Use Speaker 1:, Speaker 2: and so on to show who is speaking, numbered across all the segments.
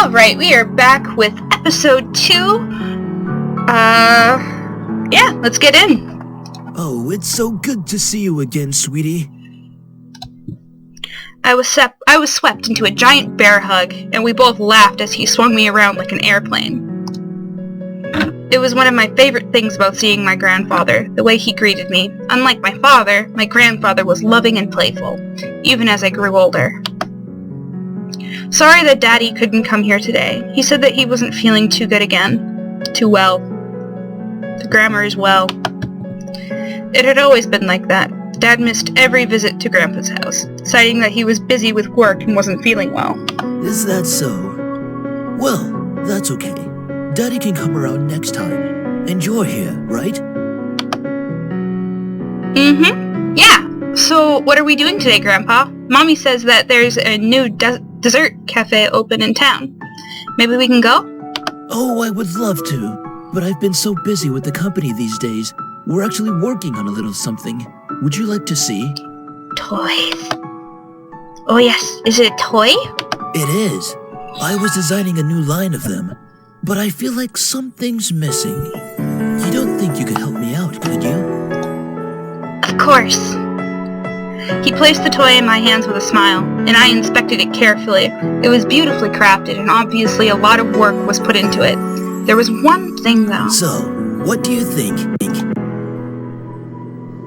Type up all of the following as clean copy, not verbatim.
Speaker 1: Alright, we are back with episode 2. Yeah, let's get in.
Speaker 2: Oh, it's so good to see you again, sweetie.
Speaker 1: I was swept into a giant bear hug, and we both laughed as he swung me around like an airplane. It was one of my favorite things about seeing my grandfather, the way he greeted me. Unlike my father, my grandfather was loving and playful, even as I grew older. Sorry that Daddy couldn't come here today. He said that he wasn't feeling too good again. Too well. The grammar is well. It had always been like that. Dad missed every visit to Grandpa's house, citing that he was busy with work and wasn't feeling well.
Speaker 2: Is that so? Well, that's okay. Daddy can come around next time. And you're here, right?
Speaker 1: Mm-hmm. Yeah. So, what are we doing today, Grandpa? Mommy says that there's a new dessert cafe open in town. Maybe we can go?
Speaker 2: Oh, I would love to. But I've been so busy with the company these days. We're actually working on a little something. Would you like to see?
Speaker 1: Toys. Oh yes, is it a toy?
Speaker 2: It is. I was designing a new line of them. But I feel like something's missing. You don't think you could help me out, could you?
Speaker 1: Of course. He placed the toy in my hands with a smile, and I inspected it carefully. It was beautifully crafted, and obviously a lot of work was put into it. There was one thing, though.
Speaker 2: So, what do you think?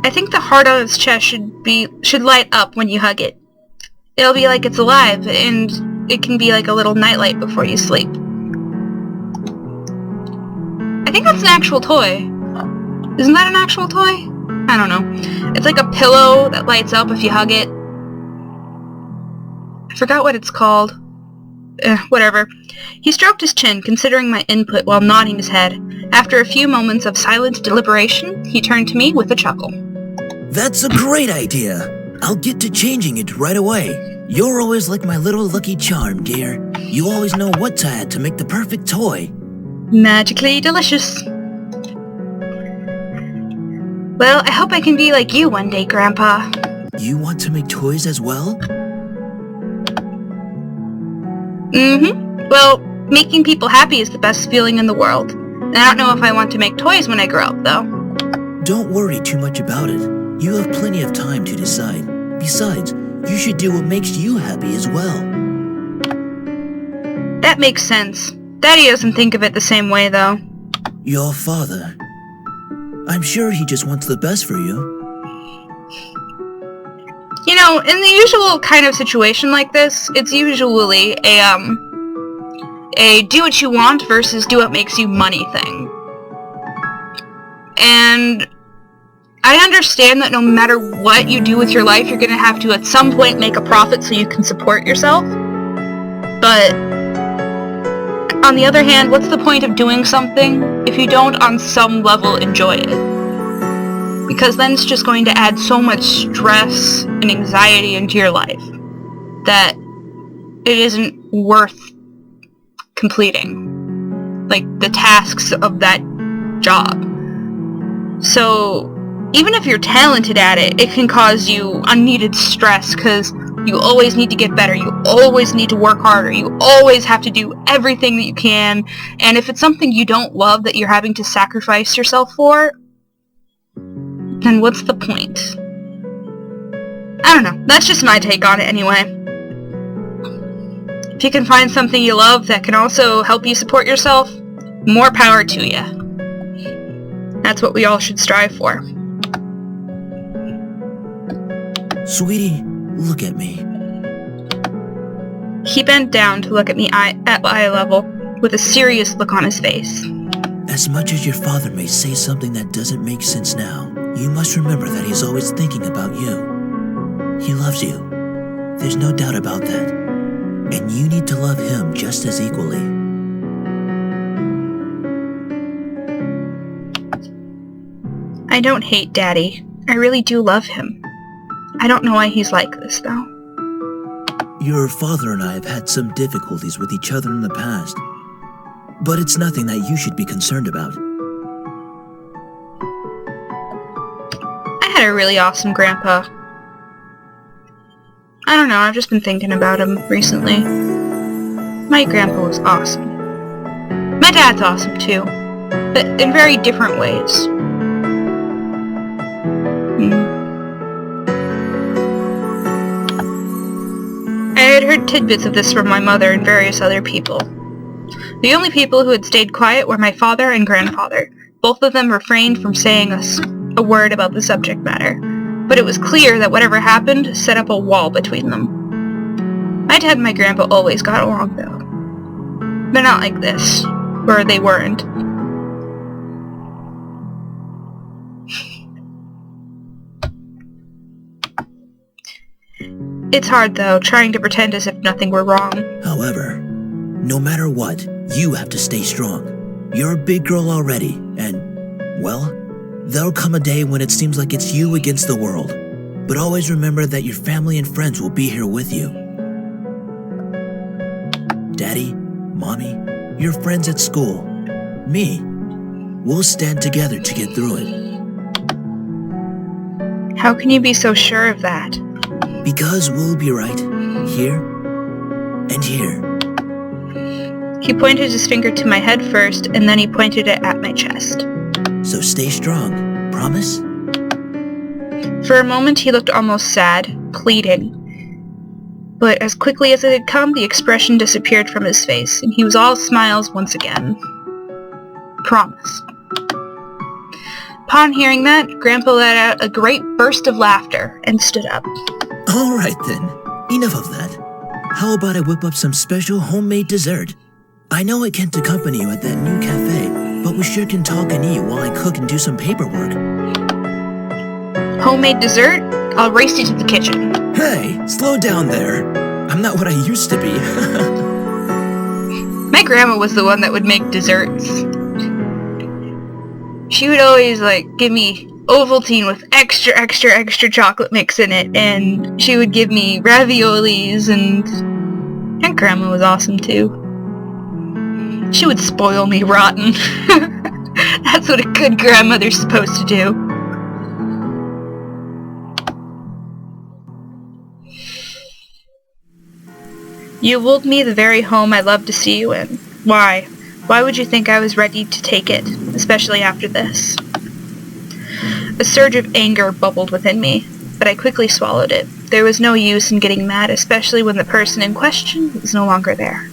Speaker 1: I think the heart on its chest should light up when you hug it. It'll be like it's alive, and it can be like a little nightlight before you sleep. I think that's an actual toy. Isn't that an actual toy? I don't know. It's like a pillow that lights up if you hug it. I forgot what it's called. Whatever. He stroked his chin, considering my input while nodding his head. After a few moments of silent deliberation, he turned to me with a chuckle.
Speaker 2: That's a great idea. I'll get to changing it right away. You're always like my little lucky charm, dear. You always know what to add to make the perfect toy.
Speaker 1: Magically delicious. Well, I hope I can be like you one day, Grandpa.
Speaker 2: You want to make toys as well?
Speaker 1: Mm-hmm. Well, making people happy is the best feeling in the world. And I don't know if I want to make toys when I grow up, though.
Speaker 2: Don't worry too much about it. You have plenty of time to decide. Besides, you should do what makes you happy as well.
Speaker 1: That makes sense. Daddy doesn't think of it the same way, though.
Speaker 2: Your father. I'm sure he just wants the best for you.
Speaker 1: You know, in the usual kind of situation like this, it's usually a do what you want versus do what makes you money thing. And I understand that no matter what you do with your life, you're going to have to at some point make a profit so you can support yourself. But on the other hand, what's the point of doing something if you don't on some level enjoy it? Because then it's just going to add so much stress and anxiety into your life that it isn't worth completing. Like, the tasks of that job. So, even if you're talented at it, it can cause you unneeded stress because you always need to get better, you always need to work harder, you always have to do everything that you can, and if it's something you don't love that you're having to sacrifice yourself for, then what's the point? I don't know, that's just my take on it anyway. If you can find something you love that can also help you support yourself, more power to you. That's what we all should strive for.
Speaker 2: Sweetie, look at me.
Speaker 1: He bent down to look at me at eye level, with a serious look on his face.
Speaker 2: As much as your father may say something that doesn't make sense now, you must remember that he's always thinking about you. He loves you. There's no doubt about that. And you need to love him just as equally.
Speaker 1: I don't hate Daddy. I really do love him. I don't know why he's like this, though.
Speaker 2: Your father and I have had some difficulties with each other in the past, but it's nothing that you should be concerned about.
Speaker 1: I had a really awesome grandpa. I don't know, I've just been thinking about him recently. My grandpa was awesome. My dad's awesome too, but in very different ways. I had heard tidbits of this from my mother and various other people. The only people who had stayed quiet were my father and grandfather. Both of them refrained from saying a word about the subject matter, but it was clear that whatever happened set up a wall between them. My dad and my grandpa always got along, though. But not like this, where they weren't. It's hard, though, trying to pretend as if nothing were wrong.
Speaker 2: However, no matter what, you have to stay strong. You're a big girl already, and, well, there'll come a day when it seems like it's you against the world. But always remember that your family and friends will be here with you. Daddy, Mommy, your friends at school, me, we'll stand together to get through it.
Speaker 1: How can you be so sure of that?
Speaker 2: Because we'll be right here and here.
Speaker 1: He pointed his finger to my head first, and then he pointed it at my chest.
Speaker 2: So stay strong, promise?
Speaker 1: For a moment he looked almost sad, pleading. But as quickly as it had come, the expression disappeared from his face, and he was all smiles once again. Promise. Upon hearing that, Grandpa let out a great burst of laughter and stood up.
Speaker 2: All right then, enough of that. How about I whip up some special homemade dessert? I know I can't accompany you at that new cafe, but we sure can talk and eat while I cook and do some paperwork.
Speaker 1: Homemade dessert? I'll race you to the kitchen.
Speaker 2: Hey, slow down there. I'm not what I used to be.
Speaker 1: My grandma was the one that would make desserts. She would always, give me Ovaltine with extra chocolate mix in it, and she would give me raviolis, and Grandma was awesome too. She would spoil me rotten. That's what a good grandmother's supposed to do. You willed me the very home I loved to see you in. Why? Why would you think I was ready to take it, especially after this? A surge of anger bubbled within me, but I quickly swallowed it. There was no use in getting mad, especially when the person in question was no longer there.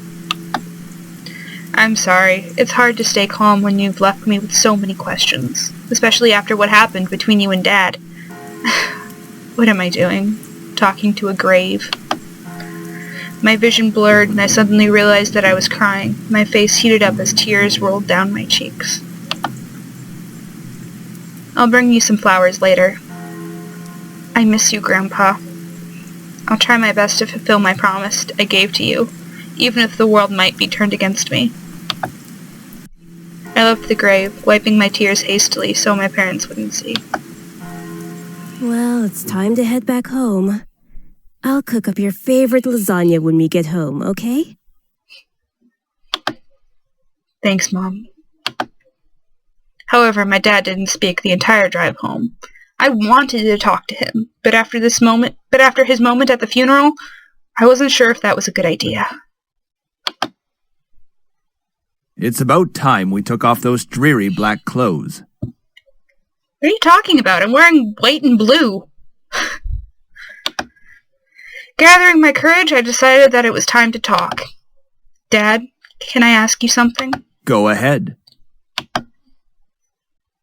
Speaker 1: I'm sorry. It's hard to stay calm when you've left me with so many questions, especially after what happened between you and Dad. What am I doing? Talking to a grave. My vision blurred, and I suddenly realized that I was crying. My face heated up as tears rolled down my cheeks. I'll bring you some flowers later. I miss you, Grandpa. I'll try my best to fulfill my promise I gave to you, even if the world might be turned against me. I left the grave, wiping my tears hastily so my parents wouldn't see.
Speaker 3: Well, it's time to head back home. I'll cook up your favorite lasagna when we get home, okay?
Speaker 1: Thanks, Mom. However, my dad didn't speak the entire drive home. I wanted to talk to him, but after his moment at the funeral, I wasn't sure if that was a good idea.
Speaker 4: It's about time we took off those dreary black clothes.
Speaker 1: What are you talking about? I'm wearing white and blue. Gathering my courage, I decided that it was time to talk. Dad, can I ask you something?
Speaker 4: Go ahead.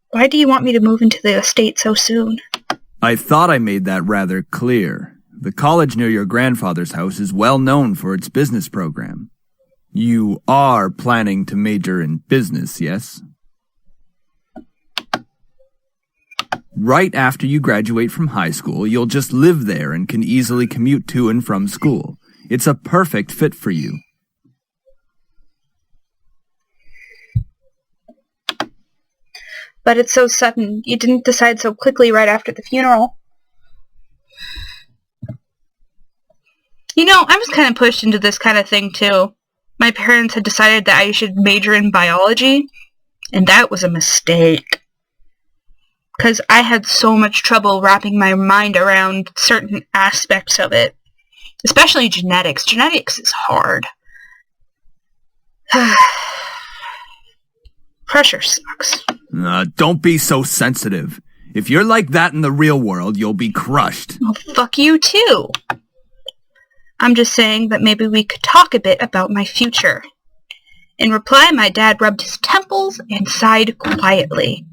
Speaker 1: Why do you want me to move into the estate so soon?
Speaker 4: I thought I made that rather clear. The college near your grandfather's house is well known for its business program. You are planning to major in business, yes? Right after you graduate from high school, you'll just live there and can easily commute to and from school. It's a perfect fit for you.
Speaker 1: But it's so sudden. You didn't decide so quickly right after the funeral. You know, I was kind of pushed into this kind of thing, too. My parents had decided that I should major in biology, and that was a mistake. Because I had so much trouble wrapping my mind around certain aspects of it. Especially genetics. Genetics is hard. Pressure sucks.
Speaker 4: Don't be so sensitive. If you're like that in the real world, you'll be crushed.
Speaker 1: Well, fuck you too. I'm just saying that maybe we could talk a bit about my future. In reply, my dad rubbed his temples and sighed quietly.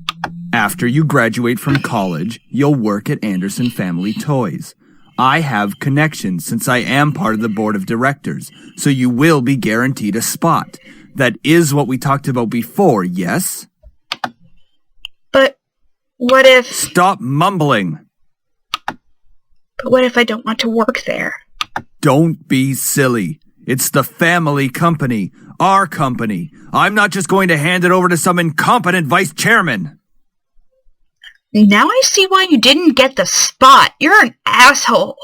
Speaker 4: After you graduate from college, you'll work at Anderson Family Toys. I have connections since I am part of the board of directors, so you will be guaranteed a spot. That is what we talked about before, yes?
Speaker 1: But what if...
Speaker 4: Stop mumbling!
Speaker 1: But what if I don't want to work there?
Speaker 4: Don't be silly. It's the family company. Our company. I'm not just going to hand it over to some incompetent vice chairman.
Speaker 1: Now I see why you didn't get the spot. You're an asshole.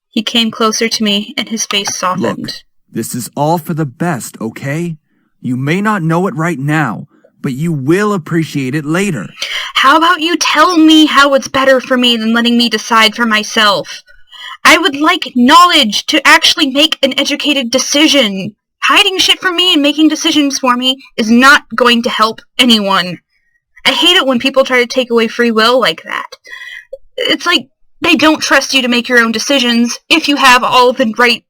Speaker 1: He came closer to me and his face softened.
Speaker 4: Look, this is all for the best, okay? You may not know it right now, but you will appreciate it later.
Speaker 1: How about you tell me how it's better for me than letting me decide for myself? I would like knowledge to actually make an educated decision. Hiding shit from me and making decisions for me is not going to help anyone. I hate it when people try to take away free will like that. It's like they don't trust you to make your own decisions if you have all of the right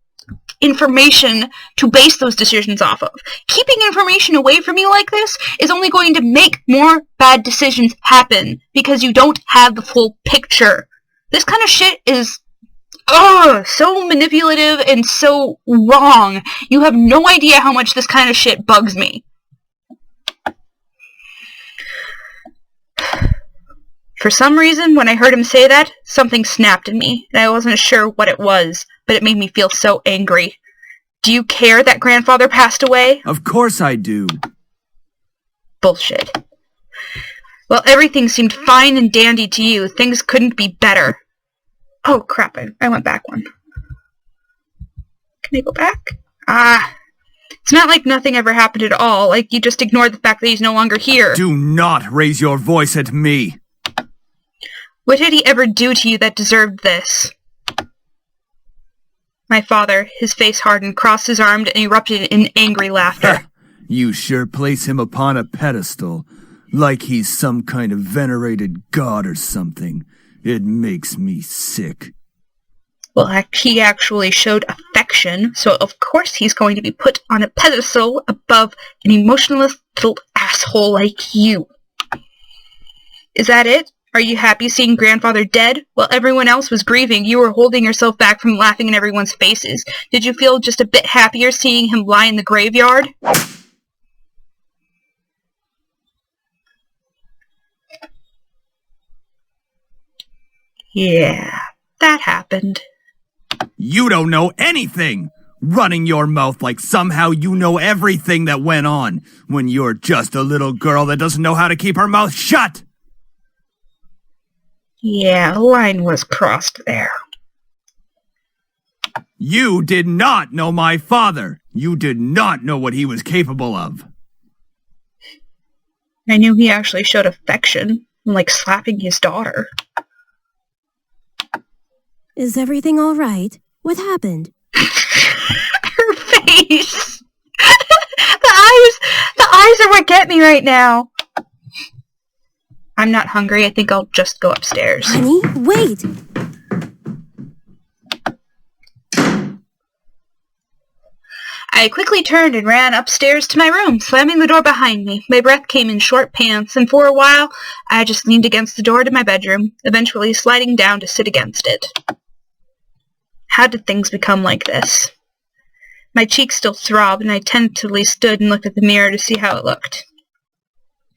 Speaker 1: information to base those decisions off of. Keeping information away from you like this is only going to make more bad decisions happen because you don't have the full picture. This kind of shit is so manipulative and so wrong. You have no idea how much this kind of shit bugs me. For some reason, when I heard him say that, something snapped in me, and I wasn't sure what it was, but it made me feel so angry. Do you care that grandfather passed away?
Speaker 4: Of course I do.
Speaker 1: Bullshit. Well, everything seemed fine and dandy to you. Things couldn't be better. Oh, crap, I went back one. Can I go back? It's not like nothing ever happened at all, like you just ignored the fact that he's no longer here.
Speaker 4: Do not raise your voice at me.
Speaker 1: What did he ever do to you that deserved this? My father, his face hardened, crossed his arms, and erupted in angry laughter.
Speaker 4: You sure place him upon a pedestal, like he's some kind of venerated god or something. It makes me sick.
Speaker 1: Well, he actually showed affection, so of course he's going to be put on a pedestal above an emotionless little asshole like you. Is that it? Are you happy seeing grandfather dead? While everyone else was grieving, you were holding yourself back from laughing in everyone's faces. Did you feel just a bit happier seeing him lie in the graveyard? Yeah, that happened.
Speaker 4: You don't know anything! Running your mouth like somehow you know everything that went on, when you're just a little girl that doesn't know how to keep her mouth shut!
Speaker 1: Yeah, a line was crossed there.
Speaker 4: You did not know my father! You did not know what he was capable of!
Speaker 1: I knew he actually showed affection, like slapping his daughter.
Speaker 3: Is everything all right? What happened?
Speaker 1: Her face! The eyes are what get me right now. I'm not hungry. I think I'll just go upstairs.
Speaker 3: Honey, wait!
Speaker 1: I quickly turned and ran upstairs to my room, slamming the door behind me. My breath came in short pants, and for a while, I just leaned against the door to my bedroom, eventually sliding down to sit against it. How did things become like this? My cheeks still throbbed, and I tentatively stood and looked at the mirror to see how it looked.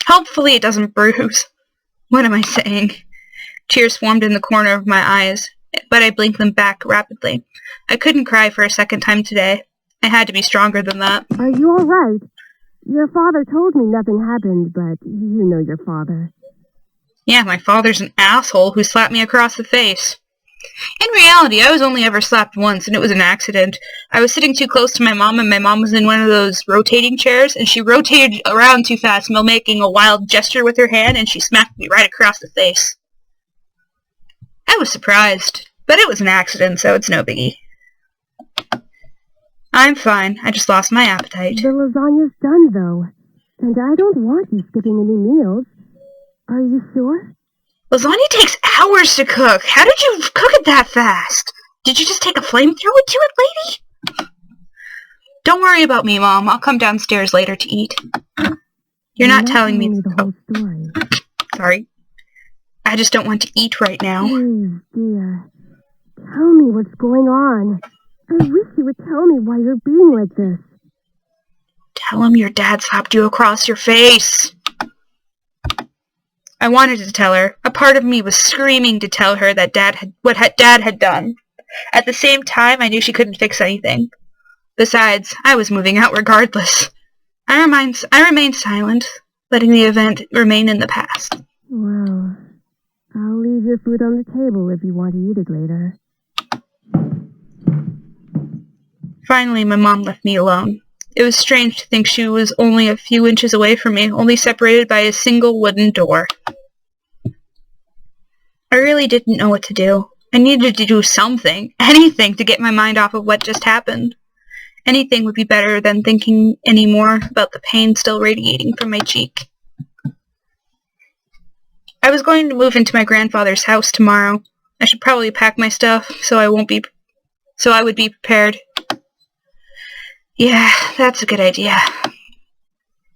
Speaker 1: Hopefully it doesn't bruise. What am I saying? Tears formed in the corner of my eyes, but I blinked them back rapidly. I couldn't cry for a second time today. I had to be stronger than that.
Speaker 3: Are you all right? Your father told me nothing happened, but you know your father.
Speaker 1: Yeah, my father's an asshole who slapped me across the face. In reality, I was only ever slapped once, and it was an accident. I was sitting too close to my mom, and my mom was in one of those rotating chairs, and she rotated around too fast while making a wild gesture with her hand, and she smacked me right across the face. I was surprised, but it was an accident, so it's no biggie. I'm fine. I just lost my appetite.
Speaker 3: The lasagna's done, though. And I don't want you skipping any meals. Are you sure?
Speaker 1: Lasagna takes hours to cook. How did you cook it that fast? Did you just take a flamethrower to it, lady? Don't worry about me, Mom. I'll come downstairs later to eat. You're not telling me
Speaker 3: the whole story.
Speaker 1: Sorry. I just don't want to eat right now.
Speaker 3: Please, dear. Tell me what's going on. I wish you would tell me why you're being like this.
Speaker 1: Tell him your dad slapped you across your face. I wanted to tell her. A part of me was screaming to tell her that Dad had done. At the same time, I knew she couldn't fix anything. Besides, I was moving out regardless. I remained silent, letting the event remain in the past.
Speaker 3: Well, I'll leave your food on the table if you want to eat it later.
Speaker 1: Finally, my mom left me alone. It was strange to think she was only a few inches away from me, only separated by a single wooden door. I really didn't know what to do. I needed to do something, anything, to get my mind off of what just happened. Anything would be better than thinking any more about the pain still radiating from my cheek. I was going to move into my grandfather's house tomorrow. I should probably pack my stuff so I would be prepared. Yeah, that's a good idea.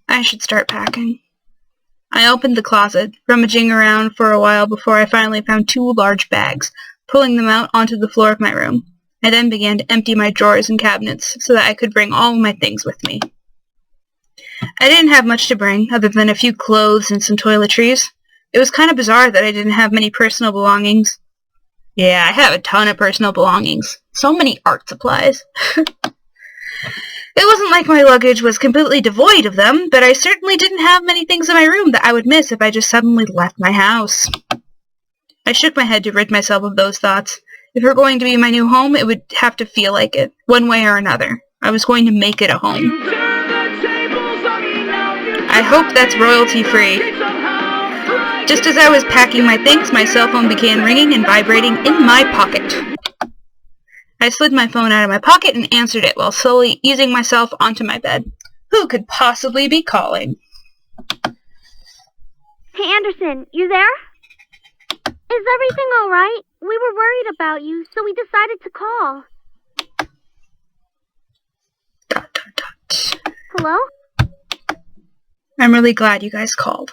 Speaker 1: I should start packing. I opened the closet, rummaging around for a while before I finally found 2 large bags, pulling them out onto the floor of my room. I then began to empty my drawers and cabinets so that I could bring all of my things with me. I didn't have much to bring, other than a few clothes and some toiletries. It was kind of bizarre that I didn't have many personal belongings. Yeah, I have a ton of personal belongings. So many art supplies. It wasn't like my luggage was completely devoid of them, but I certainly didn't have many things in my room that I would miss if I just suddenly left my house. I shook my head to rid myself of those thoughts. If it were going to be my new home, it would have to feel like it, one way or another. I was going to make it a home. I hope that's royalty-free. Just as I was packing my things, my cell phone began ringing and vibrating in my pocket. I slid my phone out of my pocket and answered it while slowly easing myself onto my bed. Who could possibly be calling?
Speaker 5: Hey, Anderson, you there? Is everything all right? We were worried about you, so we decided to call.
Speaker 1: Dot, dot, dot.
Speaker 5: Hello?
Speaker 1: I'm really glad you guys called.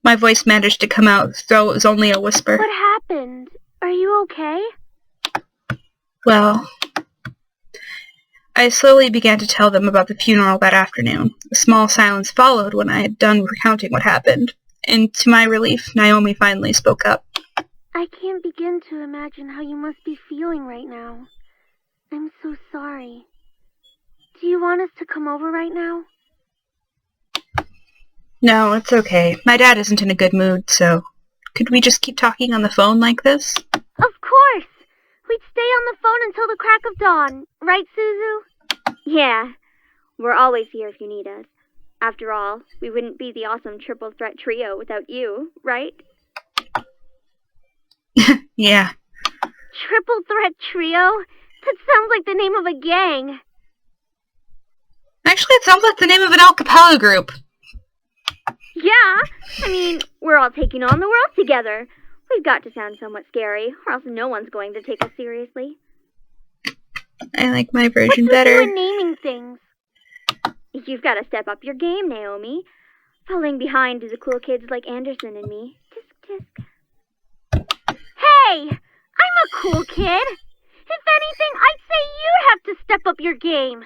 Speaker 1: My voice managed to come out, though it was only a whisper.
Speaker 5: What happened? Are you okay?
Speaker 1: Well, I slowly began to tell them about the funeral that afternoon. A small silence followed when I had done recounting what happened, and to my relief, Naomi finally spoke up.
Speaker 5: I can't begin to imagine how you must be feeling right now. I'm so sorry. Do you want us to come over right now?
Speaker 1: No, it's okay. My dad isn't in a good mood, so could we just keep talking on the phone like this?
Speaker 5: Of course! We'd stay on the phone until the crack of dawn. Right, Suzu? Yeah. We're always here if you need us. After all, we wouldn't be the awesome triple threat trio without you, right?
Speaker 1: Yeah.
Speaker 5: Triple threat trio? That sounds like the name of a gang.
Speaker 1: Actually, it sounds like the name of an a cappella group.
Speaker 5: Yeah. I mean, we're all taking on the world together. We've got to sound somewhat scary, or else no one's going to take us seriously.
Speaker 1: I like my version
Speaker 5: What's
Speaker 1: better.
Speaker 5: With you and naming things? You've got to step up your game, Naomi. Falling behind the cool kids like Anderson and me. Tisk, tisk. Hey! I'm a cool kid! If anything, I'd say you have to step up your game.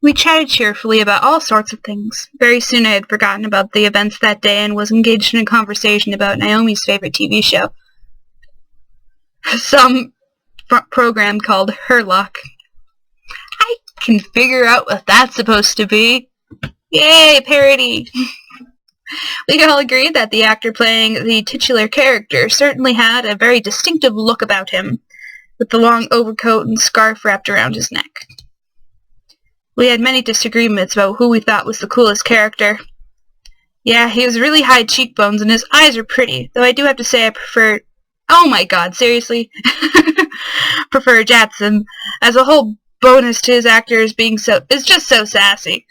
Speaker 1: We chatted cheerfully about all sorts of things. Very soon I had forgotten about the events that day and was engaged in a conversation about Naomi's favorite TV show. Some program called Her Luck. I can figure out what that's supposed to be. Yay, parody! We all agreed that the actor playing the titular character certainly had a very distinctive look about him, with the long overcoat and scarf wrapped around his neck. We had many disagreements about who we thought was the coolest character. Yeah, he has really high cheekbones and his eyes are pretty, though I do have to say I prefer... Oh my god, seriously? prefer Jatson, as a whole bonus to his actor is just so sassy.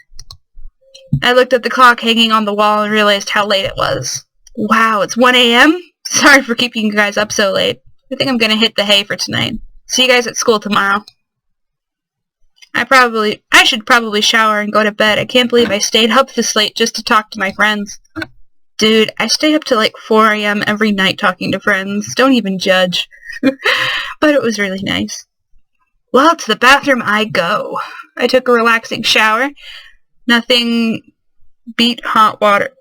Speaker 1: I looked at the clock hanging on the wall and realized how late it was. Wow, it's 1 a.m.? Sorry for keeping you guys up so late. I think I'm gonna hit the hay for tonight. See you guys at school tomorrow. I should probably shower and go to bed. I can't believe I stayed up this late just to talk to my friends. Dude, I stay up till like 4 a.m. every night talking to friends. Don't even judge. But it was really nice. Well, to the bathroom I go. I took a relaxing shower. Nothing beat hot water.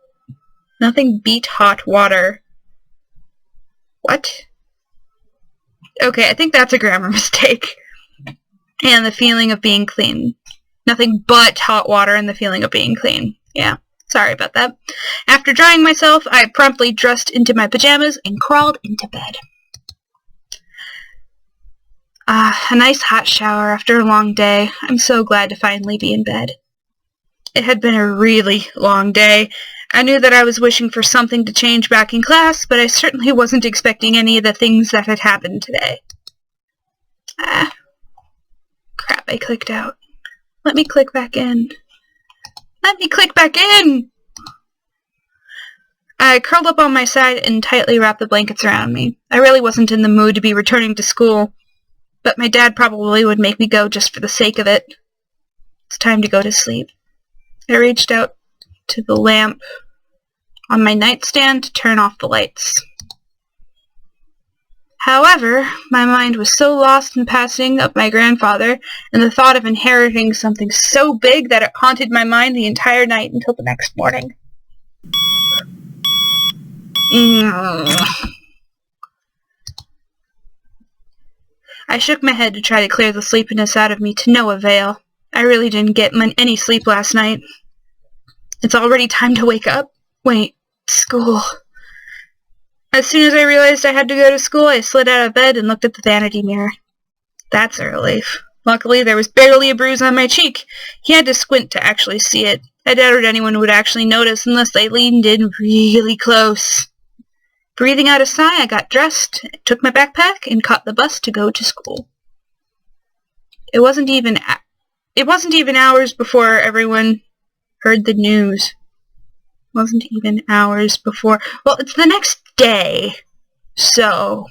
Speaker 1: What? Okay, I think that's a grammar mistake. And the feeling of being clean. Nothing but hot water and the feeling of being clean. Yeah, sorry about that. After drying myself, I promptly dressed into my pajamas and crawled into bed. A nice hot shower after a long day. I'm so glad to finally be in bed. It had been a really long day. I knew that I was wishing for something to change back in class, but I certainly wasn't expecting any of the things that had happened today. Crap, I clicked out. Let me click back in. I curled up on my side and tightly wrapped the blankets around me. I really wasn't in the mood to be returning to school, but my dad probably would make me go just for the sake of it. It's time to go to sleep. I reached out to the lamp on my nightstand to turn off the lights. However, my mind was so lost in passing of my grandfather and the thought of inheriting something so big that it haunted my mind the entire night until the next morning. I shook my head to try to clear the sleepiness out of me to no avail. I really didn't get any sleep last night. It's already time to wake up. Wait, school. As soon as I realized I had to go to school, I slid out of bed and looked at the vanity mirror. That's a relief. Luckily, there was barely a bruise on my cheek. He had to squint to actually see it. I doubted anyone would actually notice unless they leaned in really close. Breathing out a sigh, I got dressed, took my backpack, and caught the bus to go to school. It wasn't even hours before everyone heard the news. Well, it's the next day. So,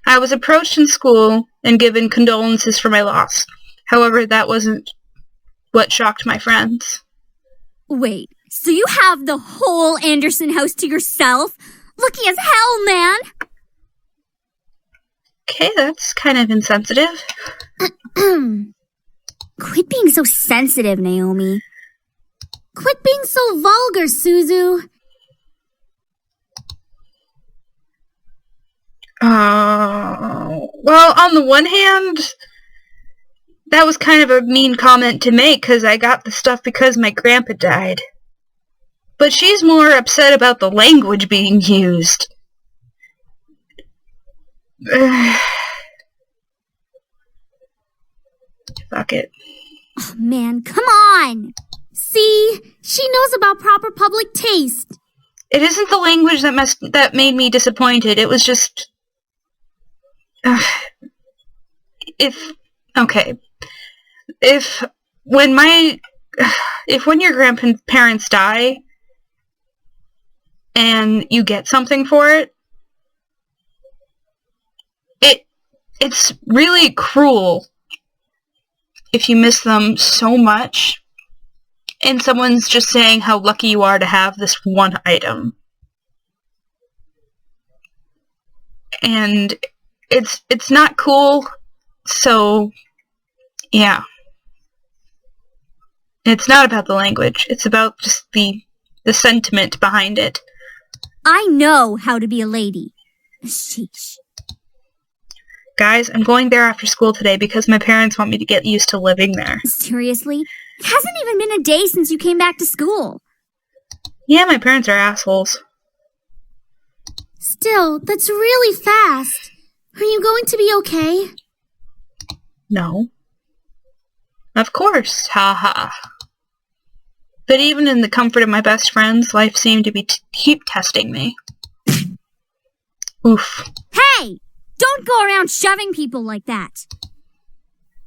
Speaker 1: I was approached in school and given condolences for my loss. However, that wasn't what shocked my friends.
Speaker 6: Wait, so you have the whole Anderson house to yourself? Lucky as hell, man!
Speaker 1: Okay, that's kind of insensitive.
Speaker 6: Quit being so sensitive, Naomi. Quit being so vulgar, Suzu.
Speaker 1: Well, on the one hand, that was kind of a mean comment to make because I got the stuff because my grandpa died. But she's more upset about the language being used. Fuck it.
Speaker 6: Oh, man, come on! See? She knows about proper public taste.
Speaker 1: It isn't the language that made me disappointed. It was just... when your grandparents die and you get something for it, it's really cruel if you miss them so much and someone's just saying how lucky you are to have this one item. And it's not cool, so yeah. It's not about the language, it's about just the sentiment behind it.
Speaker 6: I know how to be a lady. Sheesh.
Speaker 1: Guys, I'm going there after school today because my parents want me to get used to living there.
Speaker 6: Seriously? It hasn't even been a day since you came back to school.
Speaker 1: Yeah, my parents are assholes.
Speaker 3: Still, that's really fast. Are you going to be okay?
Speaker 1: No. Of course, haha. But even in the comfort of my best friends, life seemed to be keep testing me. Oof.
Speaker 6: Hey! Don't go around shoving people like that.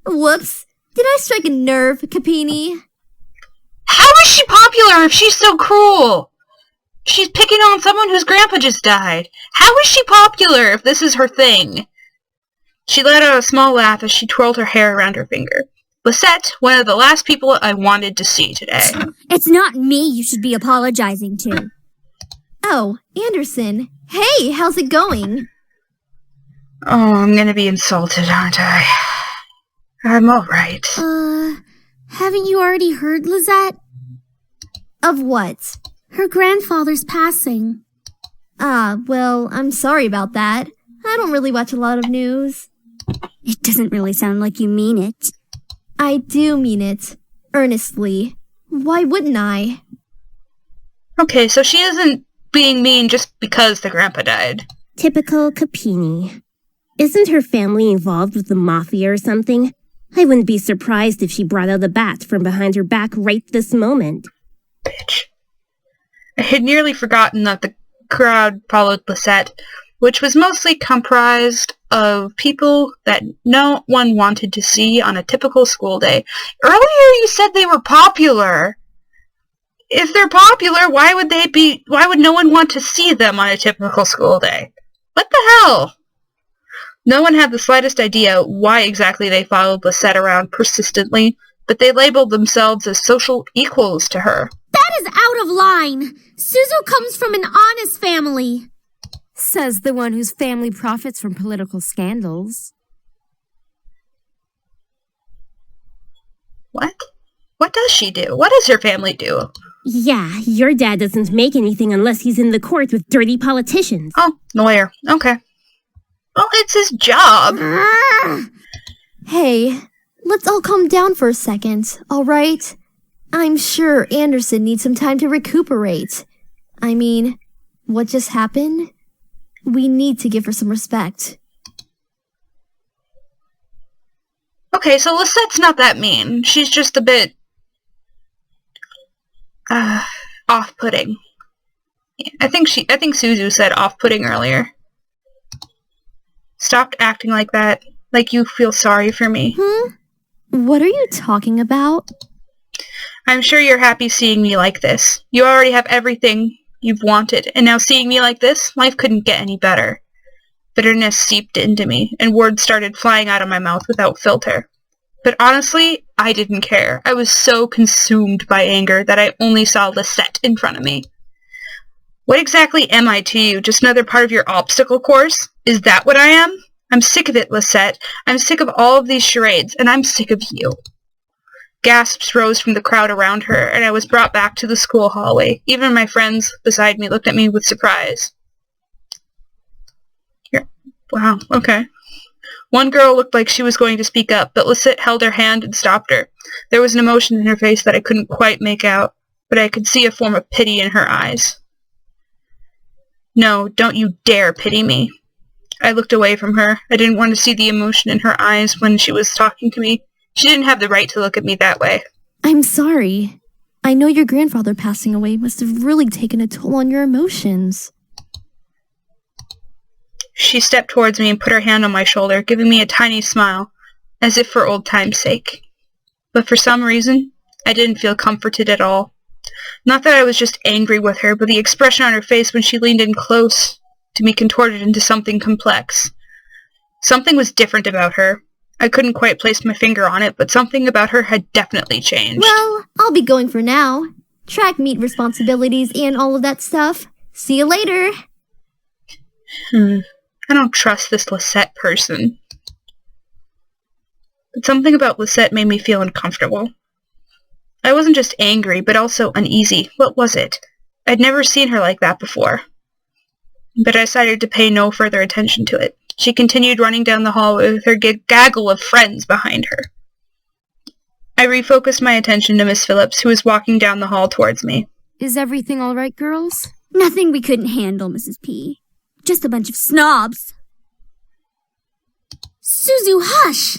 Speaker 3: Whoops. Did I strike a nerve, Capini?
Speaker 1: How is she popular if she's so cruel? She's picking on someone whose grandpa just died. How is she popular if this is her thing? She let out a small laugh as she twirled her hair around her finger. Lisette, one of the last people I wanted to see today.
Speaker 6: It's not me you should be apologizing to.
Speaker 3: Oh, Anderson. Hey, how's it going?
Speaker 1: Oh, I'm gonna be insulted, aren't I? I'm alright.
Speaker 7: Haven't you already heard, Lizette?
Speaker 3: Of what?
Speaker 7: Her grandfather's passing.
Speaker 3: Well, I'm sorry about that. I don't really watch a lot of news.
Speaker 6: It doesn't really sound like you mean it.
Speaker 3: I do mean it. Earnestly. Why wouldn't I?
Speaker 1: Okay, so she isn't being mean just because the grandpa died.
Speaker 8: Typical Capini. Isn't her family involved with the mafia or something? I wouldn't be surprised if she brought out a bat from behind her back right this moment.
Speaker 1: Bitch. I had nearly forgotten that the crowd followed Lisette, which was mostly comprised of people that no one wanted to see on a typical school day. Earlier you said they were popular. If they're popular, why would no one want to see them on a typical school day? What the hell? No one had the slightest idea why exactly they followed Lisette around persistently, but they labeled themselves as social equals to her.
Speaker 7: That is out of line. Suzu comes from an honest family.
Speaker 9: Says the one whose family profits from political scandals.
Speaker 1: What? What does she do? What does her family do?
Speaker 8: Yeah, your dad doesn't make anything unless he's in the court with dirty politicians.
Speaker 1: Oh, lawyer. Okay. Well, it's his job.
Speaker 3: Hey, let's all calm down for a second, alright? I'm sure Anderson needs some time to recuperate. I mean, what just happened? We need to give her some respect.
Speaker 1: Okay, so Lisette's not that mean. She's just a bit off-putting. Yeah, I think Suzu said off-putting earlier. Stop acting like that, like you feel sorry for me.
Speaker 3: What are you talking about?
Speaker 1: I'm sure you're happy seeing me like this. You already have everything you've wanted, and now seeing me like this, life couldn't get any better. Bitterness seeped into me, and words started flying out of my mouth without filter. But honestly, I didn't care. I was so consumed by anger that I only saw Lisette in front of me. What exactly am I to you? Just another part of your obstacle course? Is that what I am? I'm sick of it, Lisette. I'm sick of all of these charades, and I'm sick of you. Gasps rose from the crowd around her, and I was brought back to the school hallway. Even my friends beside me looked at me with surprise. Wow, okay. One girl looked like she was going to speak up, but Lisette held her hand and stopped her. There was an emotion in her face that I couldn't quite make out, but I could see a form of pity in her eyes. No, don't you dare pity me. I looked away from her. I didn't want to see the emotion in her eyes when she was talking to me. She didn't have the right to look at me that way.
Speaker 3: I'm sorry. I know your grandfather passing away must have really taken a toll on your emotions.
Speaker 1: She stepped towards me and put her hand on my shoulder, giving me a tiny smile, as if for old time's sake. But for some reason, I didn't feel comforted at all. Not that I was just angry with her, but the expression on her face when she leaned in close to me contorted into something complex. Something was different about her. I couldn't quite place my finger on it, but something about her had definitely changed.
Speaker 3: Well, I'll be going for now. Track meet responsibilities and all of that stuff. See you later.
Speaker 1: I don't trust this Lisette person. But something about Lisette made me feel uncomfortable. I wasn't just angry, but also uneasy. What was it? I'd never seen her like that before. But I decided to pay no further attention to it. She continued running down the hallway with her gaggle of friends behind her. I refocused my attention to Miss Phillips, who was walking down the hall towards me.
Speaker 9: Is everything all right, girls?
Speaker 6: Nothing we couldn't handle, Mrs. P. Just a bunch of snobs.
Speaker 7: Suzu, hush!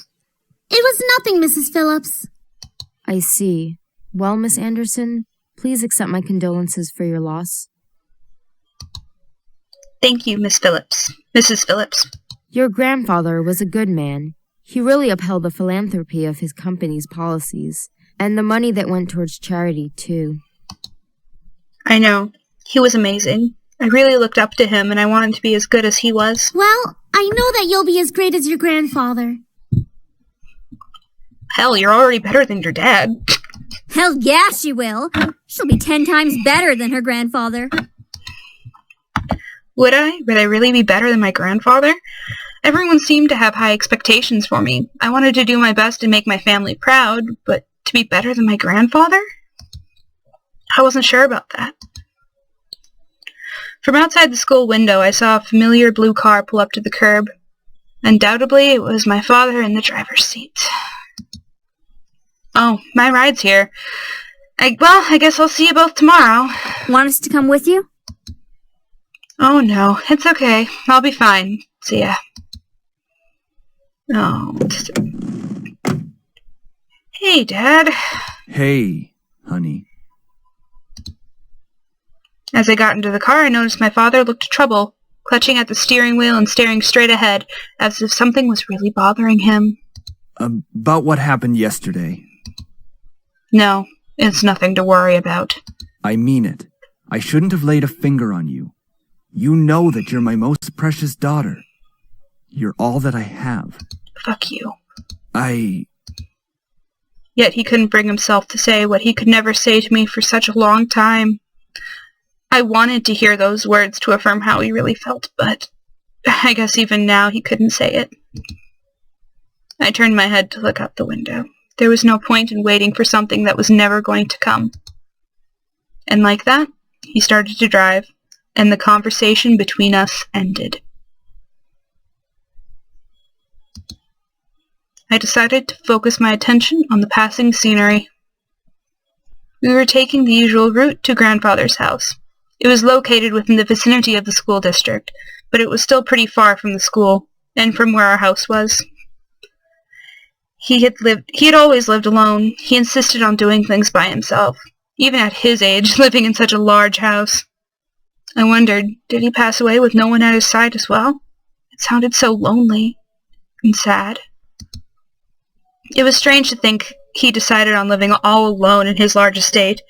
Speaker 7: It was nothing, Mrs. Phillips.
Speaker 9: I see. Well, Miss Anderson, please accept my condolences for your loss.
Speaker 1: Thank you, Miss Phillips. Mrs. Phillips.
Speaker 9: Your grandfather was a good man. He really upheld the philanthropy of his company's policies, and the money that went towards charity, too.
Speaker 1: I know. He was amazing. I really looked up to him, and I wanted to be as good as he was.
Speaker 7: Well, I know that you'll be as great as your grandfather.
Speaker 1: Hell, you're already better than your dad.
Speaker 6: Hell yeah, she will. She'll be 10 times better than her grandfather.
Speaker 1: Would I? Would I really be better than my grandfather? Everyone seemed to have high expectations for me. I wanted to do my best and make my family proud, but to be better than my grandfather? I wasn't sure about that. From outside the school window, I saw a familiar blue car pull up to the curb. Undoubtedly, it was my father in the driver's seat. Oh, my ride's here. I guess I'll see you both tomorrow.
Speaker 6: Want us to come with you?
Speaker 1: Oh, no. It's okay. I'll be fine. See ya. Oh. Hey, Dad.
Speaker 4: Hey, honey.
Speaker 1: As I got into the car, I noticed my father looked troubled, clutching at the steering wheel and staring straight ahead, as if something was really bothering him.
Speaker 4: About what happened yesterday?
Speaker 1: No, it's nothing to worry about.
Speaker 4: I mean it. I shouldn't have laid a finger on you. You know that you're my most precious daughter. You're all that I have.
Speaker 1: Fuck you.
Speaker 4: Yet
Speaker 1: he couldn't bring himself to say what he could never say to me for such a long time. I wanted to hear those words to affirm how he really felt, but I guess even now he couldn't say it. I turned my head to look out the window. There was no point in waiting for something that was never going to come. And like that, he started to drive, and the conversation between us ended. I decided to focus my attention on the passing scenery. We were taking the usual route to Grandfather's house. It was located within the vicinity of the school district, but it was still pretty far from the school, and from where our house was. He had always lived alone. He insisted on doing things by himself, even at his age, living in such a large house. I wondered, did he pass away with no one at his side as well? It sounded so lonely and sad. It was strange to think he decided on living all alone in his large estate.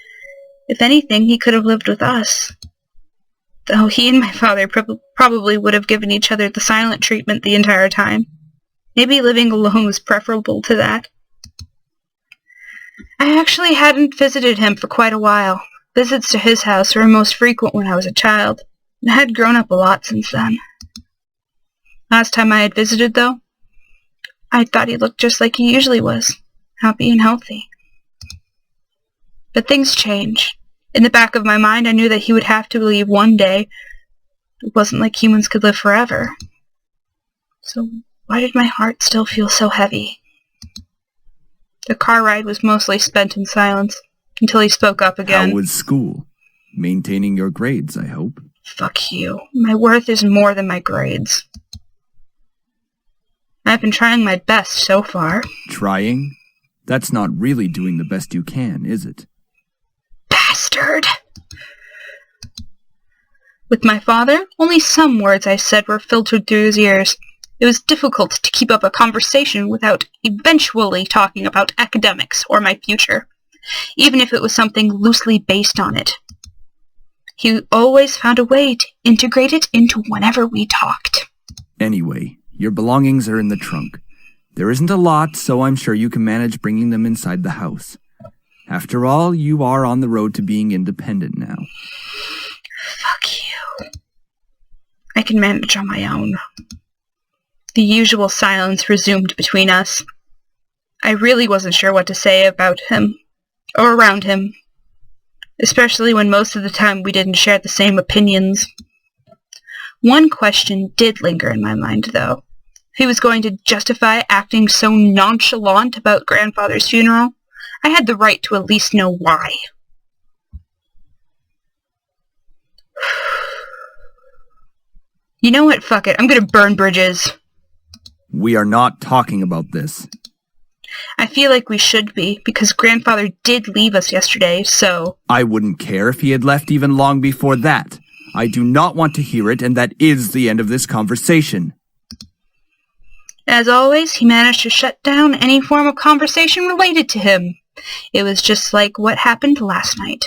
Speaker 1: If anything, he could have lived with us. Though he and my father probably would have given each other the silent treatment the entire time. Maybe living alone was preferable to that. I actually hadn't visited him for quite a while. Visits to his house were most frequent when I was a child, and I had grown up a lot since then. Last time I had visited, though, I thought he looked just like he usually was, happy and healthy. But things change. In the back of my mind, I knew that he would have to leave one day. It wasn't like humans could live forever. So why did my heart still feel so heavy? The car ride was mostly spent in silence, until he spoke up again.
Speaker 4: How was school? Maintaining your grades, I hope.
Speaker 1: Fuck you. My worth is more than my grades. I've been trying my best so far.
Speaker 4: Trying? That's not really doing the best you can, is it?
Speaker 1: Bastard! With my father, only some words I said were filtered through his ears. It was difficult to keep up a conversation without eventually talking about academics or my future, even if it was something loosely based on it. He always found a way to integrate it into whenever we talked.
Speaker 4: Anyway, your belongings are in the trunk. There isn't a lot, so I'm sure you can manage bringing them inside the house. After all, you are on the road to being independent now.
Speaker 1: Fuck you. I can manage on my own. The usual silence resumed between us. I really wasn't sure what to say about him, or around him, especially when most of the time we didn't share the same opinions. One question did linger in my mind, though. If he was going to justify acting so nonchalant about Grandfather's funeral, I had the right to at least know why. You know what? Fuck it. I'm gonna burn bridges.
Speaker 4: We are not talking about this.
Speaker 1: I feel like we should be, because Grandfather did leave us yesterday, so...
Speaker 4: I wouldn't care if he had left even long before that. I do not want to hear it, and that is the end of this conversation.
Speaker 1: As always, he managed to shut down any form of conversation related to him. It was just like what happened last night.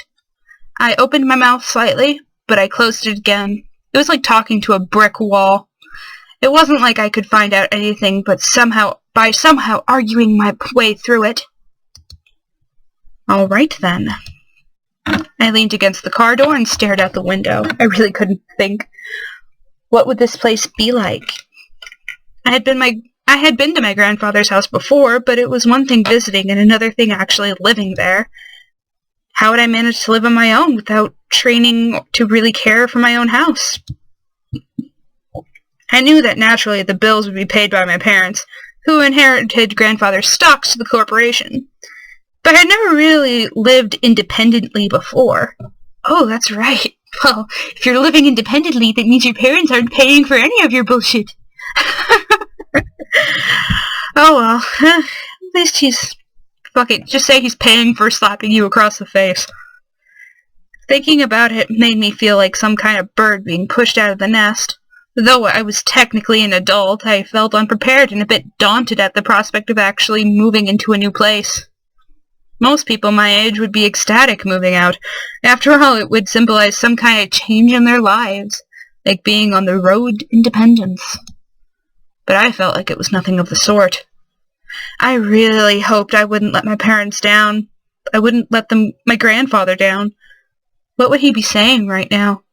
Speaker 1: I opened my mouth slightly, but I closed it again. It was like talking to a brick wall. It wasn't like I could find out anything, but somehow arguing my way through it. All right, then. I leaned against the car door and stared out the window. I really couldn't think. What would this place be like? I had been to my grandfather's house before, but it was one thing visiting and another thing actually living there. How would I manage to live on my own without training to really care for my own house? I knew that naturally the bills would be paid by my parents, who inherited grandfather's stocks to the corporation. But I had never really lived independently before. Oh, that's right. Well, if you're living independently, that means your parents aren't paying for any of your bullshit. Oh well. At least he's... Fuck it, just say he's paying for slapping you across the face. Thinking about it made me feel like some kind of bird being pushed out of the nest. Though I was technically an adult, I felt unprepared and a bit daunted at the prospect of actually moving into a new place. Most people my age would be ecstatic moving out. After all, it would symbolize some kind of change in their lives, like being on the road to independence. But I felt like it was nothing of the sort. I really hoped I wouldn't let my parents down. I wouldn't let my grandfather down. What would he be saying right now?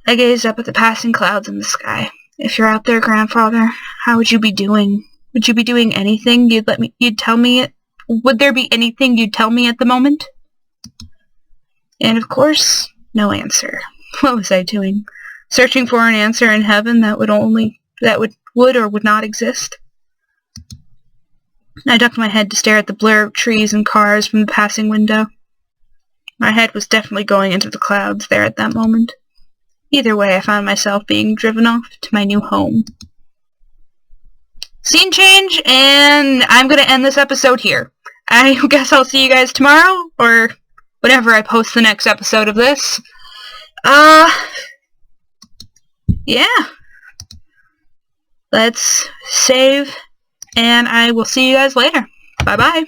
Speaker 1: I gazed up at the passing clouds in the sky. If you're out there, grandfather, how would you be doing? Would you be doing anything you'd tell me? Would there be anything you'd tell me at the moment? And of course, no answer. What was I doing? Searching for an answer in heaven that would or would not exist? I ducked my head to stare at the blur of trees and cars from the passing window. My head was definitely going into the clouds there at that moment. Either way, I found myself being driven off to my new home. Scene change, and I'm going to end this episode here. I guess I'll see you guys tomorrow, or whenever I post the next episode of this. Yeah. Let's save, and I will see you guys later. Bye-bye.